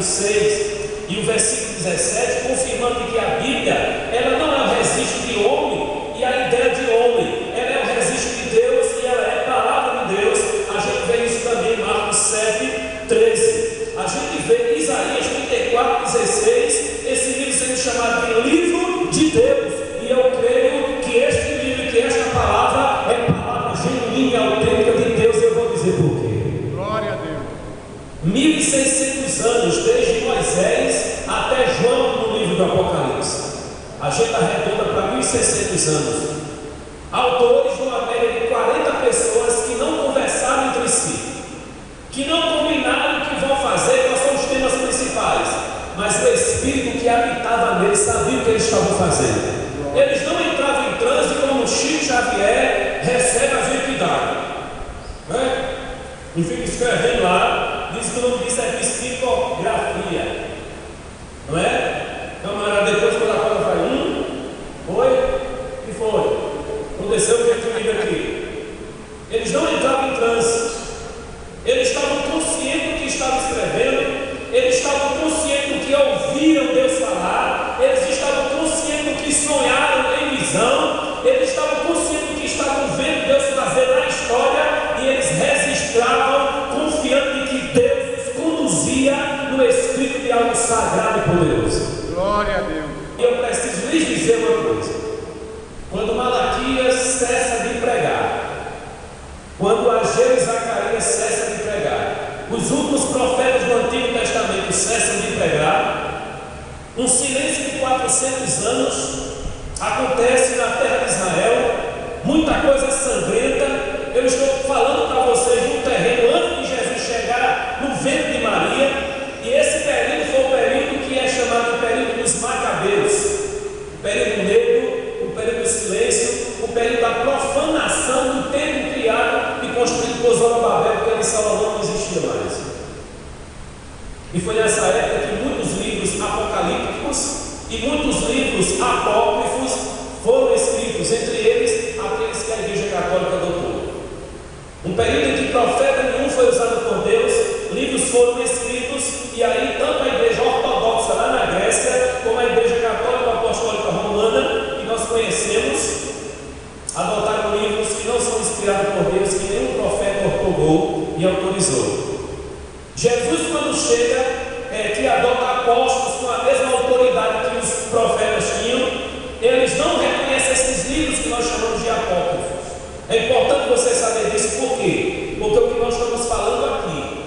capítulo 6 e o versículo 17, confirmando que a Bíblia, ela não é o registro de homem e a ideia de homem, ela é o registro de Deus e ela é a palavra de Deus. A gente vê isso também em Marcos 7, 13. A gente vê em Isaías 34, 16, esse livro sendo chamado de livro de Deus. E eu creio que este livro, que esta palavra é palavra genuína e autêntica de Deus. E eu vou dizer por quê. Glória a Deus. 1600 anos, desde Moisés até João no livro do Apocalipse. A gente arredonda para 1600 anos. Autores de uma média de 40 pessoas que não conversaram entre si, que não combinaram o que vão fazer, quais são os temas principais, mas o Espírito que habitava neles sabia o que eles estavam fazendo. Eles não entravam em transe como Chico Xavier recebe a virgindade, né? E fica escrevendo lá, diz que o nome disso é psicografia, não é? Camarada, depois quando a coisa vai, foi? Que foi? Aconteceu o que é comigo aqui? Eles não entravam em transe, eles estavam conscientes do que estavam escrevendo, eles estavam conscientes do que ouviram Deus falar, eles estavam conscientes do que sonharam em visão, eles estavam conscientes do que estavam vendo Deus fazer na história, e eles registravam, confiando em que Deus os conduzia no espírito de algo sagrado e poderoso. Glória a Deus. E eu preciso lhes dizer uma coisa: quando Malaquias cessa de pregar, quando Ageu e Zacarias cessam de pregar, os últimos profetas do Antigo Testamento cessam de pregar, um silêncio de 400 anos acontece na terra de Israel, muita coisa sangrenta. Eu estou falando para vocês de um terreno antes de Jesus chegar no ventre de Maria, e esse período foi o período que é chamado de período dos Macabeus, o período negro, o período do silêncio, o período da profanação do templo criado e construído por Zorobabel, porque ali Salomão não existia mais. E foi nessa época que muitos livros apocalípticos e muitos livros apócrifos foram escritos, entre eles aqueles que a Igreja Católica adotou. Um período em que profeta nenhum foi usado por Deus, livros foram escritos, e aí tanto a Igreja Ortodoxa lá na Grécia, como a Igreja Católica Apostólica Romana, que nós conhecemos, adotaram livros que não são inspirados por Deus, que nenhum profeta ortogou e autorizou. Jesus, quando chega, que adota apóstolos com a mesma autoridade que os profetas tinham, eles não reconhecem esses livros que nós chamamos de apócrifos. É importante você saber disso, por quê? Porque o que nós estamos falando aqui,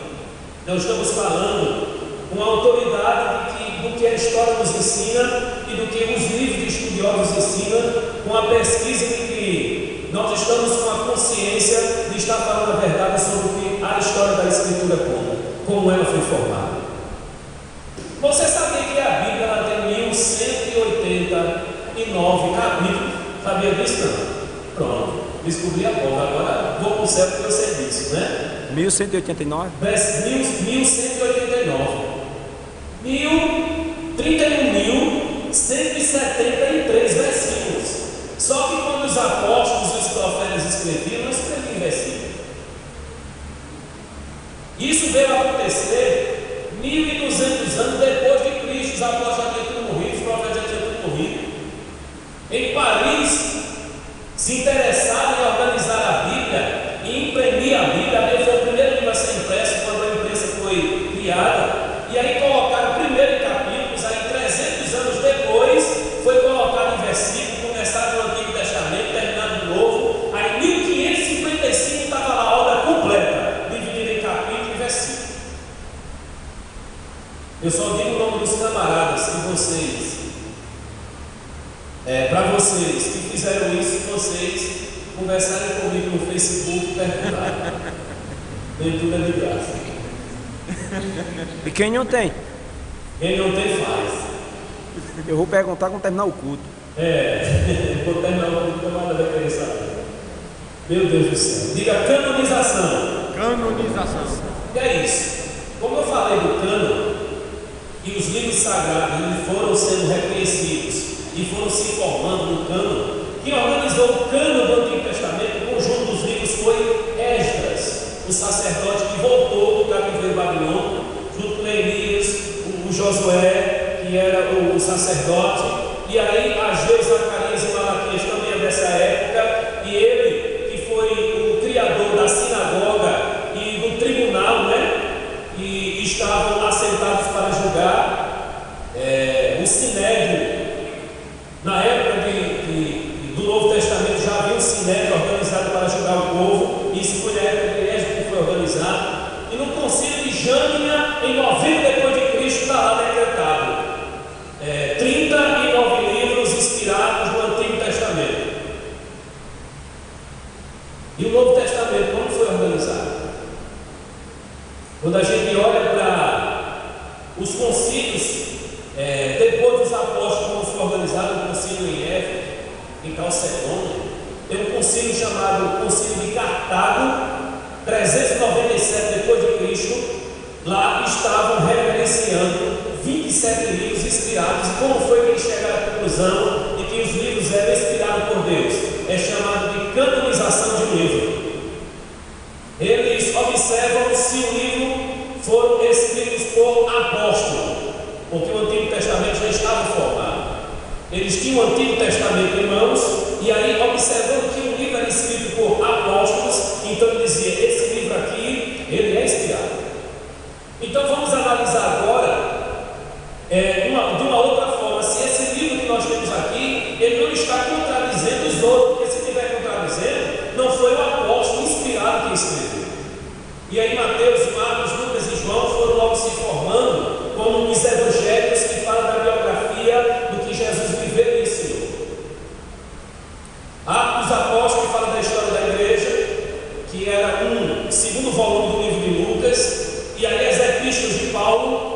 nós estamos falando com a autoridade do que a história nos ensina e do que os livros de estudiosos ensinam, com a pesquisa de que nós estamos com a consciência de estar falando a verdade sobre o que a história da Escritura conta, como ela foi formada. Você sabia que a Bíblia ela tem 1189 capítulos? Sabia disso? Não? Pronto. Descobri a bola, agora vou para o céu porque eu sei disso, né? 1189? 1189. 31.173 versículos. Só que quando os apóstolos e os profetas escreviam, não escreviam em versículos. Isso veio a acontecer 1.200 anos depois de Cristo. Os apóstolos já tinham tudo morrido, os profetas já tinham tudo morrido. Em Paris, se interessaram em organizar a Bíblia e imprimir a Bíblia. A Bíblia foi o primeiro livro a ser impresso quando a imprensa foi criada, e aí colocaram primeiro em capítulos, aí 300 anos depois foi colocado em versículos, começaram no Antigo Testamento, terminado no Novo, aí em 1555 estava lá a obra completa, dividida em capítulo e versículo. Eu só digo o nome dos camaradas que vocês, para vocês que fizeram isso, vocês conversarem comigo no Facebook e perguntarem. Nem tudo é de graça. E quem não tem? Quem não tem, faz. Eu vou perguntar quando terminar o culto. Vou terminar o culto, nada vai querer saber. Meu Deus do céu. Diga canonização. Canonização. E é isso. Como eu falei do cânon, e os livros sagrados eles foram sendo reconhecidos e foram se formando no cânon, quem organizou o cânon do Antigo Testamento, o conjunto dos livros, foi Esdras, o sacerdote que voltou do cativeiro babilônico, junto com Neemias, o Josué, que era o sacerdote, e aí Ageu, Zacarias e Malaquias também é dessa época, e ele, que foi o criador da sinagoga e do tribunal, e estavam assentados para julgar, o Sinédrio. Na época do Novo Testamento já havia um Sinédrio organizado para julgar o povo, e isso foi na época de Êxodo que foi organizado, e no concílio de Jâmnia, em 90 depois de Cristo, está lá decretado 39 livros inspirados no Antigo Testamento. E o Novo Testamento, como foi organizado? Quando a gente olha para os concílios, depois dos apóstolos, como foi organizado o concílio em Éfeso, em Calcedônia, tem um concílio chamado Concílio de Cartago, 397 depois de Cristo. Lá estavam reverenciando 27 livros inspirados. E como foi que eles chegaram à conclusão de que os livros eram inspirados por Deus? É chamado de canonização de um livro. Eles observam se o livro foram escritos por apóstolo, porque o Antigo Testamento já estava formado. Eles tinham o Antigo Testamento em mãos, e aí observando que o livro era escrito por apóstolos, então ele dizia: esse livro aqui, ele é inspirado. Então vamos analisar agora de uma outra forma, se esse livro que nós temos aqui, ele não está contradizendo os outros, porque se estiver contradizendo, não foi o apóstolo inspirado que escreveu. E aí Mateus, Marcos, Lucas e João foram logo se formando como os evangelhos que falam da biografia do que Jesus viveu e ensinou. Atos Apóstolos, que fala da história da igreja, que era um segundo volume do livro de Lucas, e aí as epístolas de Paulo,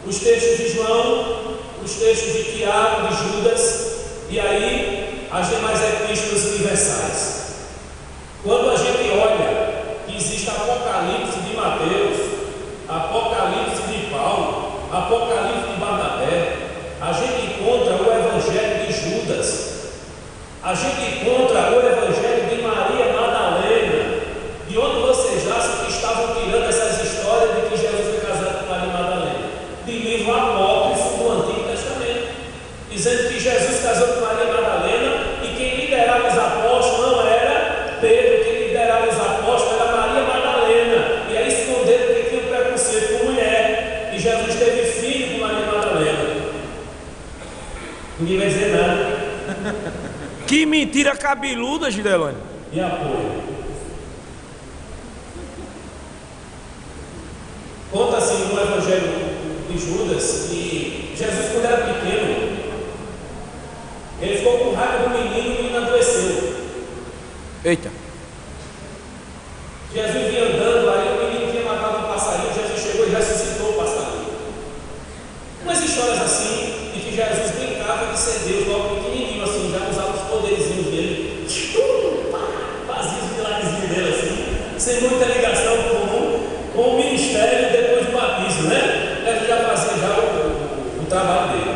os textos de João, os textos de Tiago, de Judas, e aí as demais epístolas universais. Quando a gente olha que existe Apocalipse de Mateus, Apocalipse de Paulo, Apocalipse de Barnabé, a gente encontra o Evangelho de Judas, a gente encontra o Evangelho de Maria Madalena. De onde vocês acham que estavam tirando essas histórias de que Jesus foi casado com Maria Madalena? De livro apócrifo do Antigo Testamento, dizendo que Jesus casou com Maria Madalena e quem liderava os apóstolos não era Pedro, quem liderava os apóstolos era Maria Madalena. E aí esconderam que tinha preconceito com mulher, e Jesus teve filho com Maria Madalena. Ninguém vai dizer nada. Que mentira cabeluda, Gidelone. E apoio. Conta-se no Evangelho de Judas que Jesus, quando era pequeno, ele ficou com raiva do menino e o menino adoeceu. Eita. Jesus vinha andando, aí o menino tinha matado um passarinho, Jesus chegou e ressuscitou o passarinho. Umas histórias assim, de que Jesus brincava de ser Deus logo pequenininho, assim, já usava os poderzinhos dele, fazia os milagrezinhos dele assim, sem muita ligação com o ministério depois do batismo, né? Ele já fazia já o trabalho dele.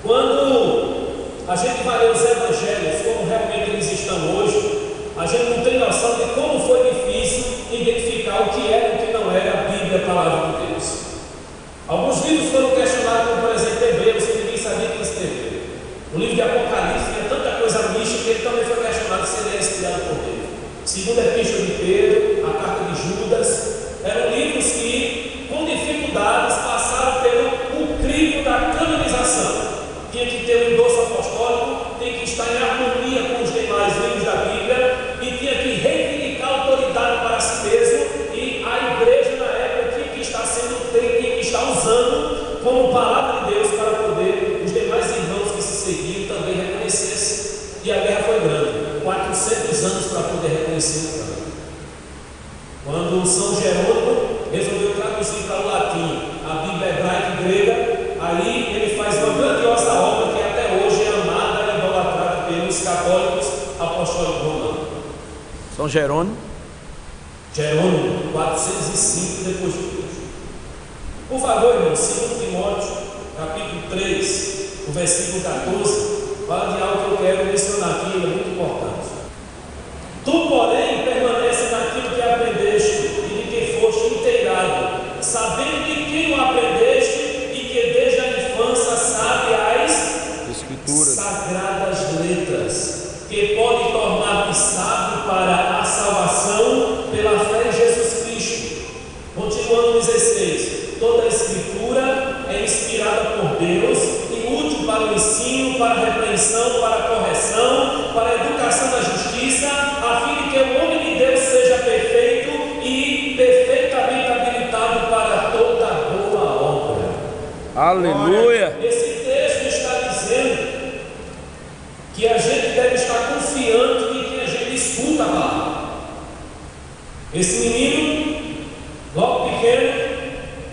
Quando a gente vai ler os evangelhos como realmente eles estão hoje, a gente não tem noção de como foi difícil identificar o que era e o que não era a Bíblia, a palavra de Deus. Alguns livros foram questionados, como por exemplo Hebreus, que ninguém sabia quem escreveu. O livro de Apocalipse tinha tanta coisa mística que ele também foi questionado se ele era inspirado por Deus. Segundo a Epístola de Pedro, a Carta de Judas, eram livros que, com dificuldades, passaram pelo crivo da canonização. Tinha que ter um endosso apostólico, tinha que estar em harmonia com os demais livros da Bíblia e tinha que reivindicar autoridade para si mesmo, e a igreja na época tinha que estar usando como palavra de Deus para poder os demais irmãos que se seguiam também reconhecessem. E a guerra foi grande, 400 anos para poder reconhecer o canto. Quando São Jerônimo resolveu traduzir para o latim a Bíblia hebraica e grega, aí ele faz uma grandiosa obra que até hoje é amada e idolatrada pelos católicos apostólicos romanos. São Jerônimo. Jerônimo, 405 depois de Cristo. Por favor, irmão, 2 Timóteo, capítulo 3, o versículo 14, fala de algo que eu quero mencionar aqui, é muito importante. Tu, porém, permanece naquilo que aprendeste e de que foste inteirado, sabendo de quem o aprendeste 16: toda a escritura é inspirada por Deus e útil para o ensino, para a repreensão, para a correção, para a educação da justiça, a fim de que o homem de Deus seja perfeito e perfeitamente habilitado para toda boa obra. Aleluia. Esse texto está dizendo que a gente deve estar confiante em que a gente escuta a palavra. Esse menino, logo pequeno,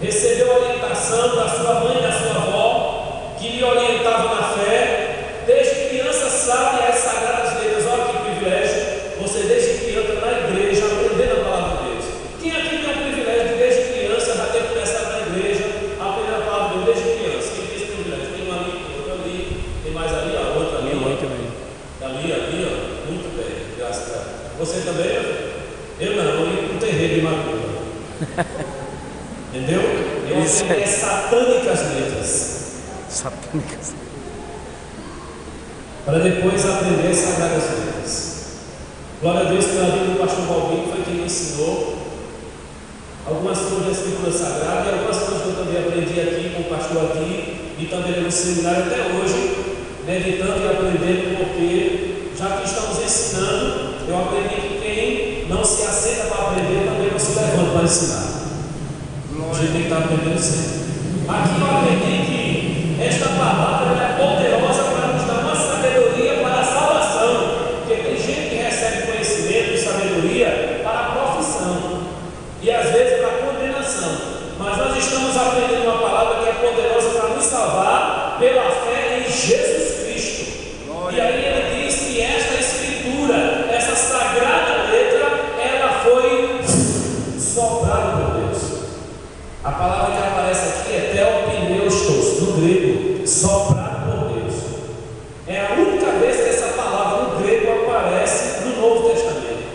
recebeu a orientação da sua mãe e da sua avó, que lhe orientavam na fé. Desde criança sabe as sagradas letras. Olha que privilégio, você desde criança na igreja, aprendendo a palavra de Deus. Quem aqui tem o privilégio de desde criança já ter começado na igreja, aprendendo a palavra de Deus desde criança? Quem tem esse privilégio? Tem um amigo, outro ali, tem mais ali, ó, outro ali. Minha mãe também. Ali, ó, muito bem, graças a Deus. Você também, meu filho? Eu não, eu ia para um terreiro de macumba. Entendeu? Eu aprendi as satânicas letras. Satânicas. Para depois aprender as sagradas letras. Glória a Deus pela vida do pastor Balbino, foi quem me ensinou algumas coisas da Escritura Sagrada e algumas coisas que eu também aprendi aqui com o pastor aqui e também no seminário até hoje, meditando e aprendendo, porque já que estamos ensinando, eu aprendi que quem não se aceita para aprender também não se levanta para ensinar. A gente tem que estar aprendendo sempre. Aqui eu aprendi que esta palavra é poderosa para nos dar uma sabedoria para a salvação, porque tem gente que recebe conhecimento e sabedoria para a profissão e às vezes para a condenação, mas nós estamos aprendendo uma palavra que é poderosa para nos salvar pela fé em Jesus Cristo. E aí ele diz que esta escritura, essa sagrada letra, ela foi soprada por Deus. A palavra que aparece aqui é theopneustos, no grego, soprado por Deus. É a única vez que essa palavra no grego aparece no Novo Testamento.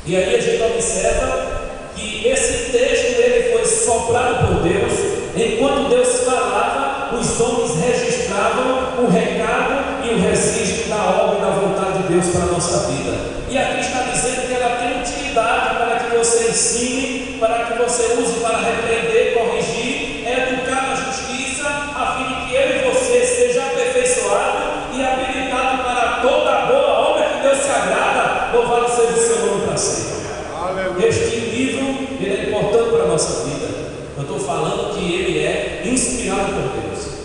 E aí a gente observa que esse texto ele foi soprado por Deus. Enquanto Deus falava, os homens registravam o recado e o registro da obra e da vontade de Deus para a nossa vida. E aqui está dizendo que ela tem utilidade para que você ensine, para que você use para repreender, corrigir, educar na justiça, a fim de que eu e você seja aperfeiçoado e habilitado para toda boa obra que Deus se agrada. Louvado seja o seu nome para sempre. Este livro ele é importante para a nossa vida. Eu estou falando que ele é inspirado por Deus.